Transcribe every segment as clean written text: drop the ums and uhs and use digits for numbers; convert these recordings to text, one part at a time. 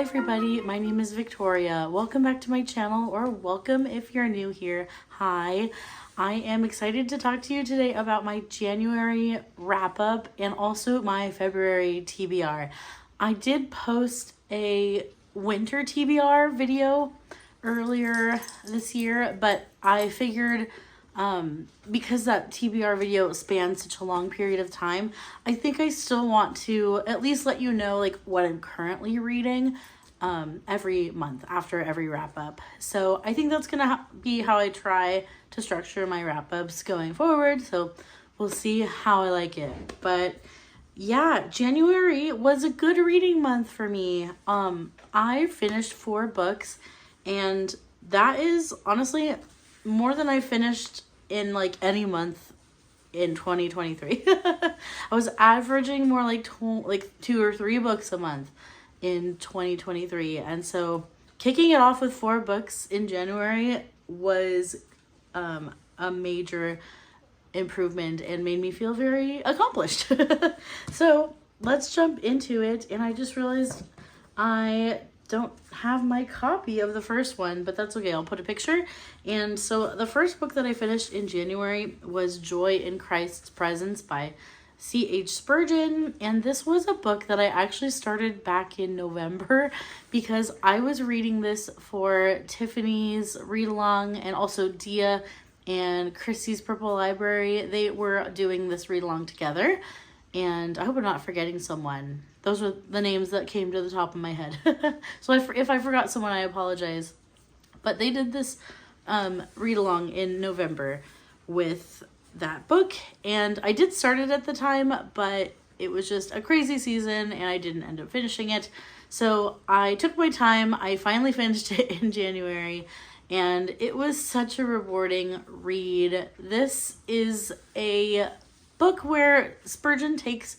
everybody, my name is Victoria. Welcome back to my channel, or welcome if you're new here. Hi, I am excited to talk to you today about my January wrap-up and also my February TBR. I did post a winter TBR video earlier this year, but I figured because that TBR video spans such a long period of time, I think I still want to at least let you know like what I'm currently reading every month after every wrap up. So I think that's gonna be how I try to structure my wrap ups going forward. So we'll see how I like it. But yeah, January was a good reading month for me. I finished 4 books, and that is honestly more than I finished in like any month in 2023. I was averaging more like 2 or 3 books a month in 2023. And so kicking it off with 4 books in January was a major improvement and made me feel very accomplished. So let's jump into it. And I just realized I don't have my copy of the first one, but that's okay. I'll put a picture. And so the first book that I finished in January was Joy in Christ's Presence by C.H. Spurgeon. And this was a book that I actually started back in November because I was reading this for Tiffany's read-along and also Dia and Christy's Purple Library. They were doing this read-along together. And I hope I'm not forgetting someone. Those were the names that came to the top of my head. So if I forgot someone, I apologize. But they did this read-along in November with that book. And I did start it at the time, but it was just a crazy season and I didn't end up finishing it. So I took my time. I finally finished it in January. And it was such a rewarding read. This is a book where Spurgeon takes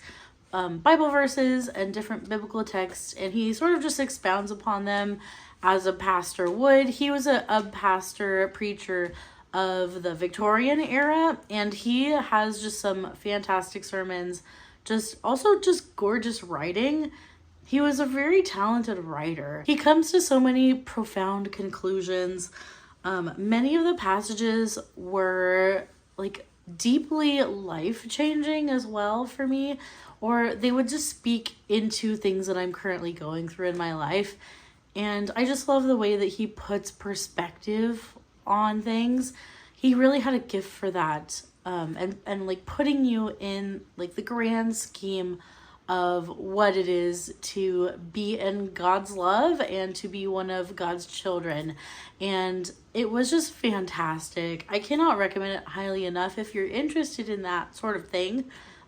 Bible verses and different biblical texts, and he sort of just expounds upon them as a pastor would. He was a pastor, preacher of the Victorian era, and he has just some fantastic sermons, just gorgeous writing. He was a very talented writer. He comes to so many profound conclusions. Many of the passages were like deeply life-changing as well for me, or they would just speak into things that I'm currently going through in my life. And I just love the way that he puts perspective on things. He really had a gift for that, and like putting you in like the grand scheme of what it is to be in God's love and to be one of God's children. And it was just fantastic. I cannot recommend it highly enough if you're interested in that sort of thing.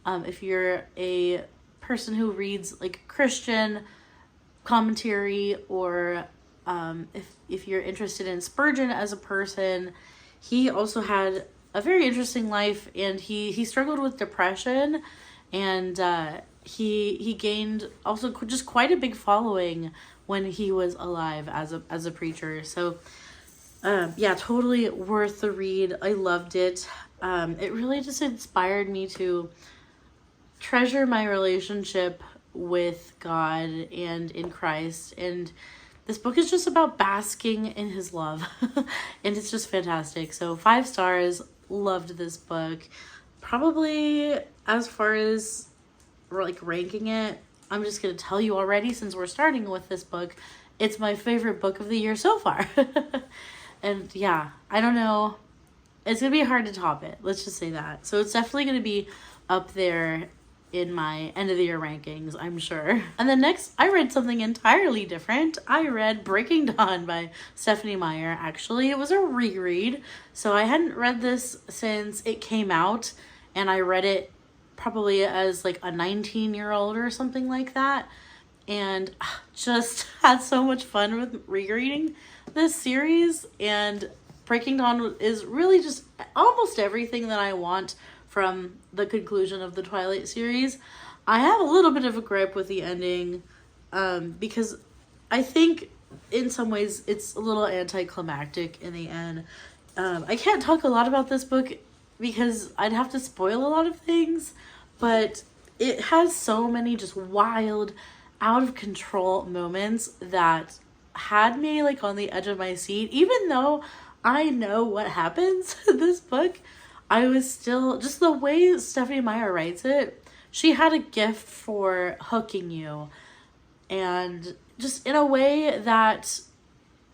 If you're a person who reads like Christian commentary, or if you're interested in Spurgeon as a person, he also had a very interesting life, and he struggled with depression, and he gained also just quite a big following when he was alive as a preacher. So yeah, totally worth the read. I loved it. It really just inspired me to treasure my relationship with God and in Christ. And this book is just about basking in his love. And it's just fantastic. So 5 stars, loved this book. Probably as far as like ranking it, I'm just going to tell you already, since we're starting with this book, it's my favorite book of the year so far. And yeah, I don't know. It's going to be hard to top it. Let's just say that. So it's definitely going to be up there in my end of the year rankings, I'm sure. And then next, I read something entirely different. I read Breaking Dawn by Stephanie Meyer. Actually, it was a reread. So I hadn't read this since it came out, and I read it probably as like a 19-year-old or something like that. And just had so much fun with rereading this series. And Breaking Dawn is really just almost everything that I want from the conclusion of the Twilight series. I have a little bit of a gripe with the ending, because I think in some ways it's a little anticlimactic in the end. I can't talk a lot about this book because I'd have to spoil a lot of things, but it has so many just wild out of control moments that had me like on the edge of my seat. Even though I know what happens in this book, I was still, just the way Stephanie Meyer writes it, she had a gift for hooking you, and just in a way that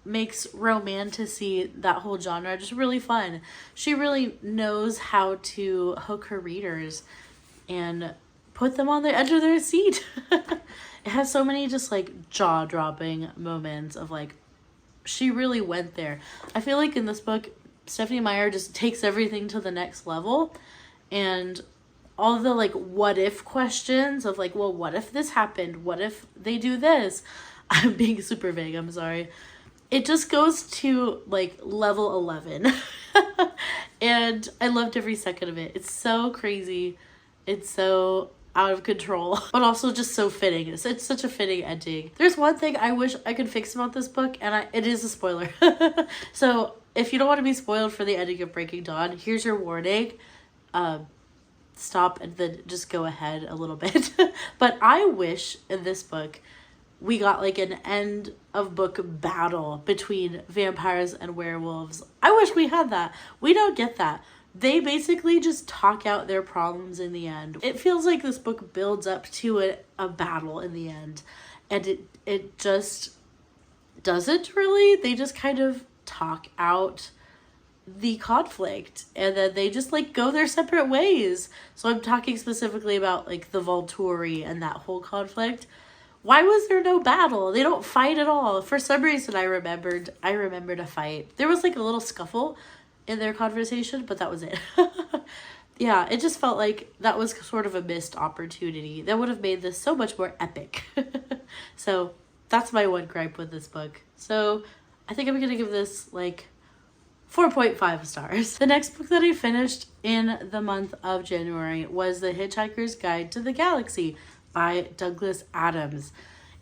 makes romantasy, that whole genre, just really fun. She really knows how to hook her readers and put them on the edge of their seat. It has so many just like jaw-dropping moments of like, she really went there. I feel like in this book, Stephanie Meyer just takes everything to the next level, and all the like what if questions of like, well, what if this happened? What if they do this? I'm being super vague, I'm sorry. It just goes to like level 11. And I loved every second of it. It's so crazy. It's so out of control, but also just so fitting. It's such a fitting ending. There's one thing I wish I could fix about this book, and it is a spoiler. So if you don't want to be spoiled for the ending of Breaking Dawn, here's your warning. Stop and then just go ahead a little bit. But I wish in this book we got like an end of book battle between vampires and werewolves. I wish we had that. We don't get that. They basically just talk out their problems in the end. It feels like this book builds up to a battle in the end. And it just doesn't really. They just kind of talk out the conflict, and then they just like go their separate ways. So I'm talking specifically about like the Volturi and that whole conflict. Why was there no battle? They don't fight at all. For some reason I remembered a fight. There was like a little scuffle in their conversation, but that was it. Yeah, it just felt like that was sort of a missed opportunity that would have made this so much more epic. So that's my one gripe with this book. So I think I'm gonna give this like 4.5 stars. The next book that I finished in the month of January was The Hitchhiker's Guide to the Galaxy by Douglas Adams.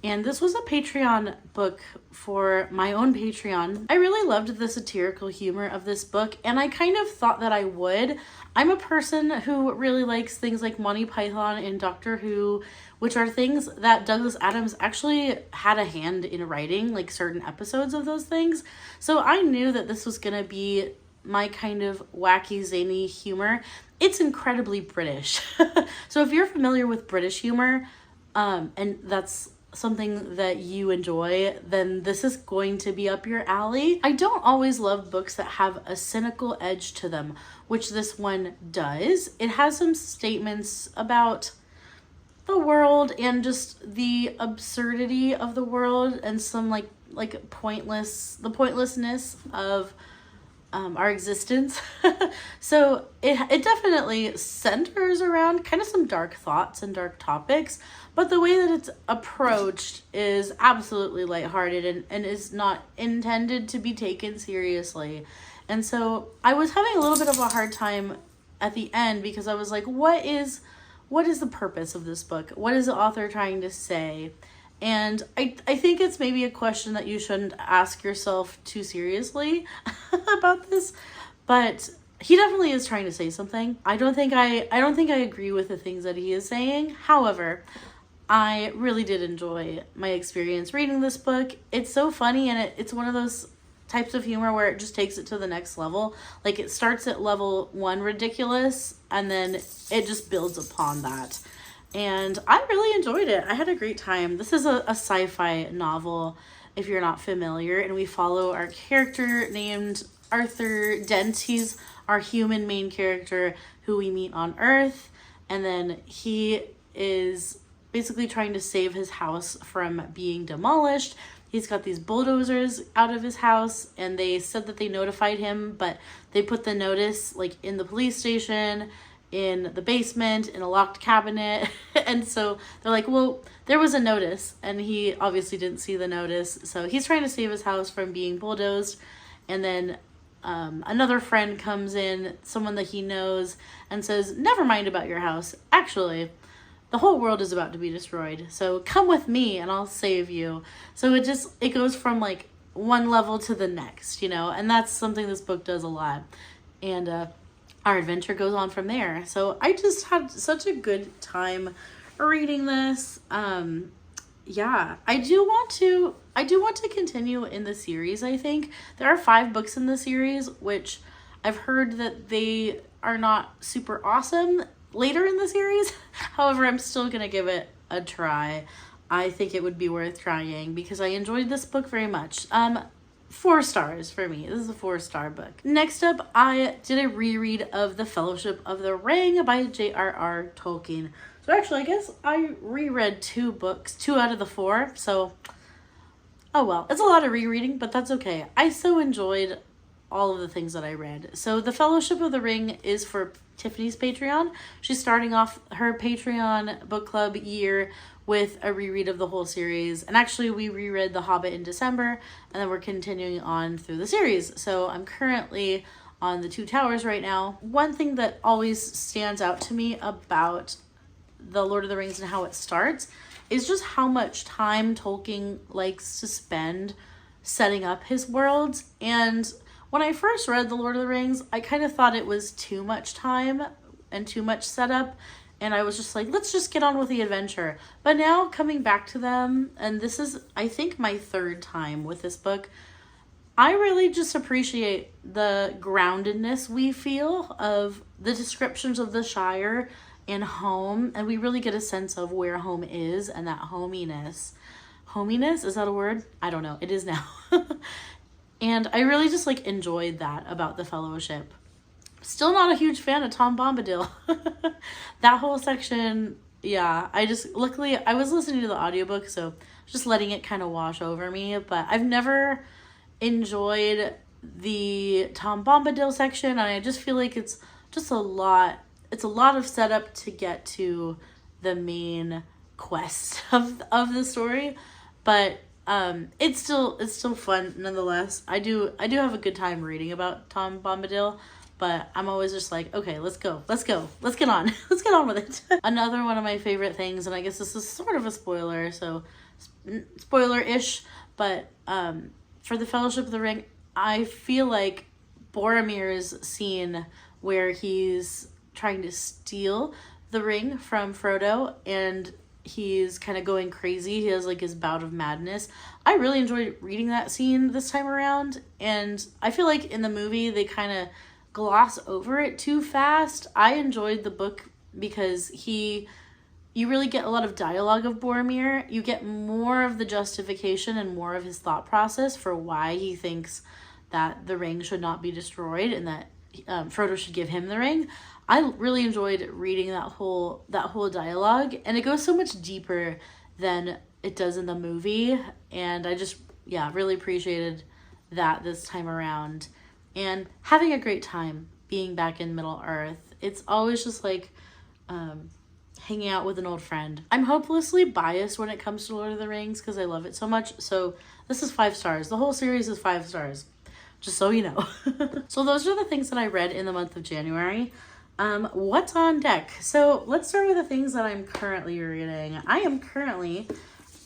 And this was a Patreon book for my own Patreon. I really loved the satirical humor of this book, and I kind of thought that I would. I'm a person who really likes things like Monty Python and Doctor Who, which are things that Douglas Adams actually had a hand in writing, like certain episodes of those things. So I knew that this was gonna be my kind of wacky, zany humor. It's incredibly British. So if you're familiar with British humor, and that's something that you enjoy, then this is going to be up your alley. I don't always love books that have a cynical edge to them, which this one does. It has some statements about the world and just the absurdity of the world, and some like the pointlessness of our existence. So it definitely centers around kind of some dark thoughts and dark topics, but the way that it's approached is absolutely lighthearted and is not intended to be taken seriously. And so I was having a little bit of a hard time at the end, because I was like, what is the purpose of this book? What is the author trying to say? And I think it's maybe a question that you shouldn't ask yourself too seriously about this, but he definitely is trying to say something. I don't think I agree with the things that he is saying. However, I really did enjoy my experience reading this book. It's so funny, and it's one of those types of humor where it just takes it to the next level. Like, it starts at level 1 ridiculous, and then it just builds upon that. And I really enjoyed it. I had a great time. This is a sci-fi novel, if you're not familiar, and we follow our character named Arthur Dent. He's our human main character who we meet on Earth, and then he is basically trying to save his house from being demolished. He's got these bulldozers out of his house, and they said that they notified him, but they put the notice like in the police station, in the basement, in a locked cabinet. And so they're like, well, there was a notice, and he obviously didn't see the notice. So he's trying to save his house from being bulldozed. And then another friend comes in, someone that he knows, and says, never mind about your house. Actually, the whole world is about to be destroyed. So come with me and I'll save you. So it goes from like one level to the next, and that's something this book does a lot. And our adventure goes on from there. So I just had such a good time reading this. yeah, I do want to continue in the series. I think there are 5 books in the series, which I've heard that they are not super awesome later in the series. However, I'm still gonna give it a try. I think it would be worth trying because I enjoyed this book very much. 4 stars for me. This is a 4-star book. Next up, I did a reread of The Fellowship of the Ring by J.R.R. Tolkien. So actually, I guess I reread 2 books, 2 out of the 4. So, oh well. It's a lot of rereading, but that's okay. I so enjoyed all of the things that I read. So The Fellowship of the Ring is for Tiffany's Patreon. She's starting off her Patreon book club year with a reread of the whole series. And actually we reread The Hobbit in December, and then we're continuing on through the series. So I'm currently on The Two Towers right now. One thing that always stands out to me about The Lord of the Rings and how it starts is just how much time Tolkien likes to spend setting up his worlds. And when I first read The Lord of the Rings, I kind of thought it was too much time and too much setup. And I was just like, let's just get on with the adventure. But now coming back to them, and this is, I think, my 3rd time with this book, I really just appreciate the groundedness we feel of the descriptions of the Shire and home. And we really get a sense of where home is and that hominess. Hominess? Is that a word? I don't know. It is now. And I really just like enjoyed that about The Fellowship. Still not a huge fan of Tom Bombadil. That whole section, yeah, luckily I was listening to the audiobook, so just letting it kind of wash over me, but I've never enjoyed the Tom Bombadil section, and I just feel like it's just a lot of setup to get to the main quest of the story, but it's still fun nonetheless. I do have a good time reading about Tom Bombadil. But I'm always just like, okay, let's go. Let's get on. Let's get on with it. Another one of my favorite things, and I guess this is sort of a spoiler, so spoiler-ish, but for The Fellowship of the Ring, I feel like Boromir's scene where he's trying to steal the ring from Frodo, and he's kind of going crazy. He has like his bout of madness. I really enjoyed reading that scene this time around, and I feel like in the movie they kind of gloss over it too fast. I enjoyed the book because you really get a lot of dialogue of Boromir. You get more of the justification and more of his thought process for why he thinks that the ring should not be destroyed and that Frodo should give him the ring. I really enjoyed reading that whole dialogue, and it goes so much deeper than it does in the movie, and I just really appreciated that this time around. And having a great time being back in Middle Earth. It's always just like hanging out with an old friend. I'm hopelessly biased when it comes to Lord of the Rings because I love it so much. So this is 5 stars. The whole series is 5 stars, just so you know. So those are the things that I read in the month of January. What's on deck? So let's start with the things that I'm currently reading. I am currently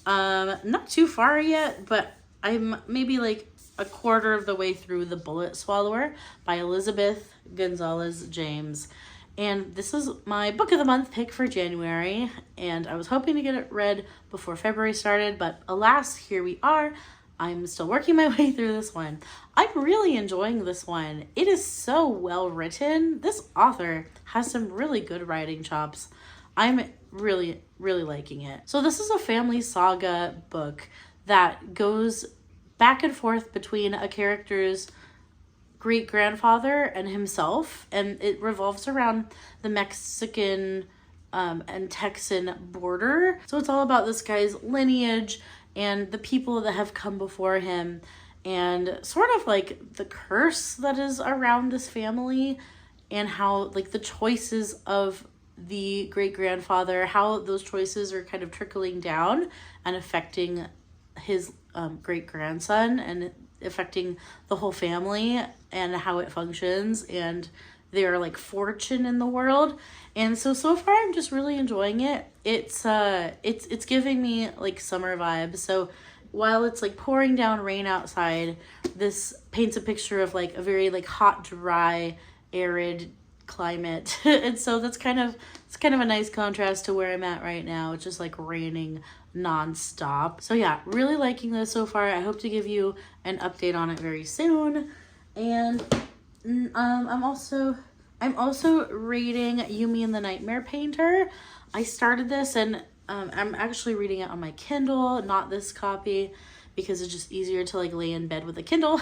not too far yet, but I'm maybe like a quarter of the way through The Bullet Swallower by Elizabeth Gonzalez James. And this is my book of the month pick for January, and I was hoping to get it read before February started, but alas, here we are. I'm still working my way through this one. I'm really enjoying this one. It is so well written. This author has some really good writing chops. I'm really, really liking it. So this is a family saga book that goes back and forth between a character's great-grandfather and himself, and it revolves around the Mexican and Texan border. So it's all about this guy's lineage and the people that have come before him, and sort of like the curse that is around this family, and how like the choices of the great-grandfather, how those choices are kind of trickling down and affecting his great-grandson and affecting the whole family and how it functions and their like fortune in the world. And so far I'm just really enjoying it. It's giving me like summer vibes. So while it's like pouring down rain outside, this paints a picture of like a very like hot, dry, arid climate. And so it's kind of a nice contrast to where I'm at right now. It's just like raining nonstop. So yeah, really liking this so far. I hope to give you an update on it very soon. And I'm also reading Yumi and the Nightmare Painter. I started this, and I'm actually reading it on my Kindle, not this copy, because it's just easier to like lay in bed with a Kindle.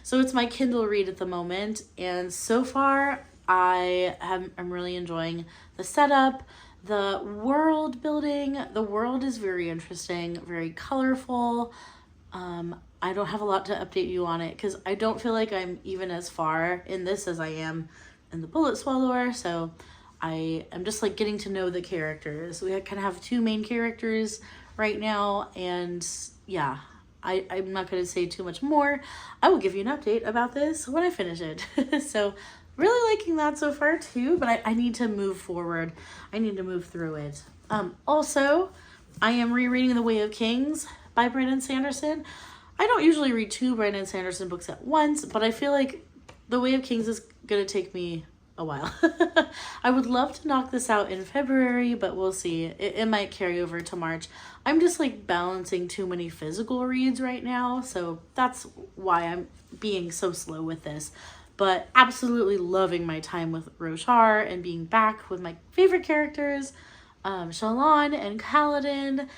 So it's my Kindle read at the moment, and so far I'm really enjoying the setup, the world building. The world is very interesting, very colorful. I don't have a lot to update you on it because I don't feel like I'm even as far in this as I am in the Bullet Swallower. So I am just like getting to know the characters. We kind of have two main characters right now, and yeah, I'm not going to say too much more. I will give you an update about this when I finish it. So really liking that so far too, but I need to move forward. I need to move through it. Also, I am rereading The Way of Kings by Brandon Sanderson. I don't usually read two Brandon Sanderson books at once, but I feel like The Way of Kings is going to take me a while. I would love to knock this out in February, but we'll see. It might carry over to March. I'm just like balancing too many physical reads right now, so that's why I'm being so slow with this. But absolutely loving my time with Roshar and being back with my favorite characters, Shallan and Kaladin.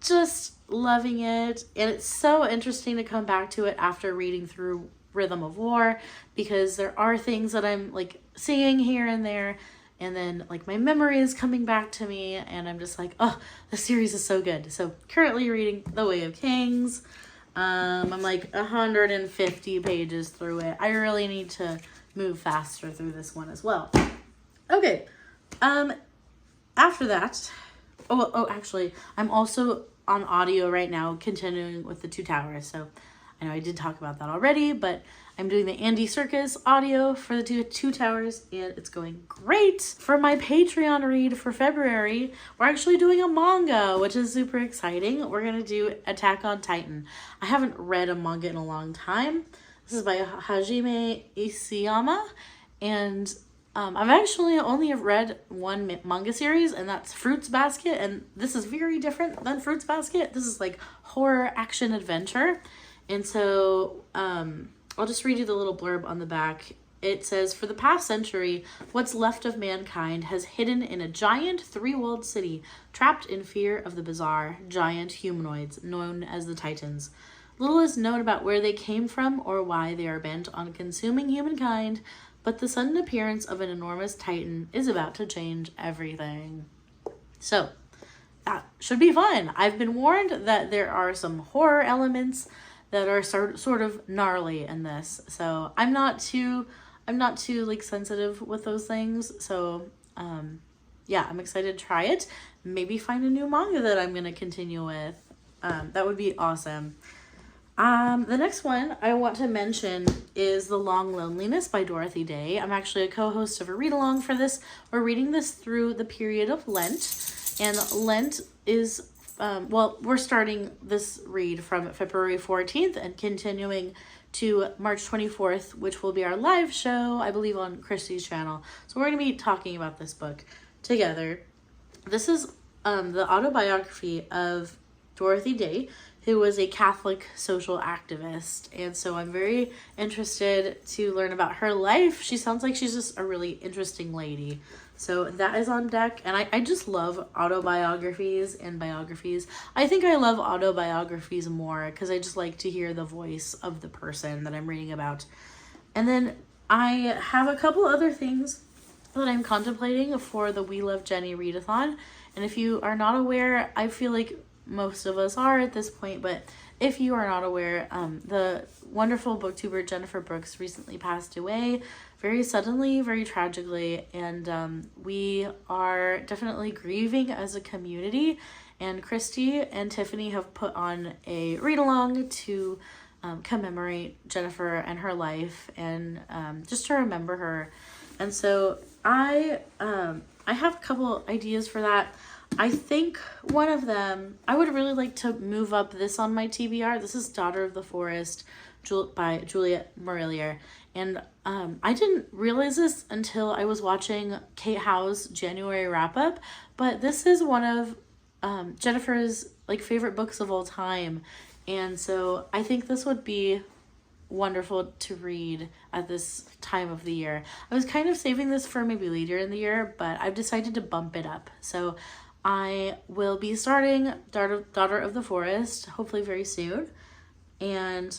Just loving it. And it's so interesting to come back to it after reading through Rhythm of War, because there are things that I'm like seeing here and there, and then like my memory is coming back to me, and I'm just like, oh, the series is so good. So currently reading The Way of Kings. I'm like 150 pages through it. I really need to move faster through this one as well. Okay. After that, actually, I'm also on audio right now, continuing with The Two Towers. So I know I did talk about that already, but I'm doing the Andy Serkis audio for The Two Towers, and it's going great. For my Patreon read for February, we're actually doing a manga, which is super exciting. We're going to do Attack on Titan. I haven't read a manga in a long time. This is by Hajime Isayama, and I've actually only read one manga series, and that's Fruits Basket, and this is very different than Fruits Basket. This is like horror action adventure. And so I'll just read you the little blurb on the back. It says, for the past century, what's left of mankind has hidden in a giant three-walled city, trapped in fear of the bizarre giant humanoids known as the Titans. Little is known about where they came from or why they are bent on consuming humankind, but the sudden appearance of an enormous Titan is about to change everything. So, that should be fun. I've been warned that there are some horror elements that are sort of gnarly in this. So I'm not too like sensitive with those things. So yeah, I'm excited to try it. Maybe find a new manga that I'm gonna continue with. That would be awesome. The next one I want to mention is The Long Loneliness by Dorothy Day. I'm actually a co-host of a read-along for this. We're reading this through the period of Lent, and Lent is we're starting this read from February 14th and continuing to March 24th, which will be our live show, I believe, on Christy's channel. So we're going to be talking about this book together. This is the autobiography of Dorothy Day, who was a Catholic social activist. And so I'm very interested to learn about her life. She sounds like she's just a really interesting lady. So that is on deck. And I just love autobiographies and biographies. I think I love autobiographies more because I just like to hear the voice of the person that I'm reading about. And then I have a couple other things that I'm contemplating for the We Love Jenny readathon. And if you are not aware, I feel like most of us are at this point, but if you are not aware, the wonderful booktuber Jennifer Brooks recently passed away very suddenly, very tragically, and we are definitely grieving as a community. And Christy and Tiffany have put on a read-along to commemorate Jennifer and her life, and just to remember her. And so I have a couple ideas for that. I think one of them, I would really like to move up this on my TBR. This is Daughter of the Forest by Juliet Marillier. And I didn't realize this until I was watching Kate Howe's January wrap-up, but this is one of Jennifer's like favorite books of all time. And so I think this would be wonderful to read at this time of the year. I was kind of saving this for maybe later in the year, but I've decided to bump it up. So I will be starting Daughter of the Forest, hopefully very soon. And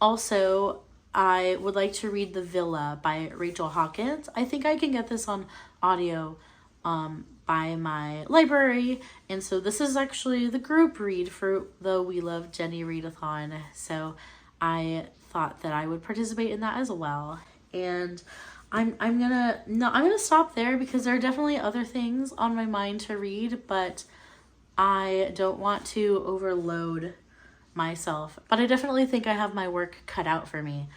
also, I would like to read The Villa by Rachel Hawkins. I think I can get this on audio by my library. And so this is actually the group read for the We Love Jenny Readathon. So I thought that I would participate in that as well. And I'm gonna stop there because there are definitely other things on my mind to read, but I don't want to overload myself. But I definitely think I have my work cut out for me.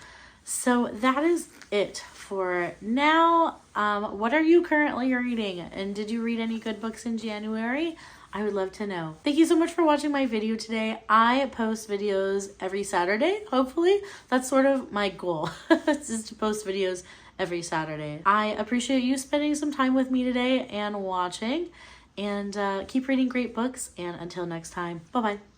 So that is it for now. What are you currently reading? And did you read any good books in January? I would love to know. Thank you so much for watching my video today. I post videos every Saturday, hopefully. That's sort of my goal, is to post videos every Saturday. I appreciate you spending some time with me today and watching. And keep reading great books. And until next time, bye-bye.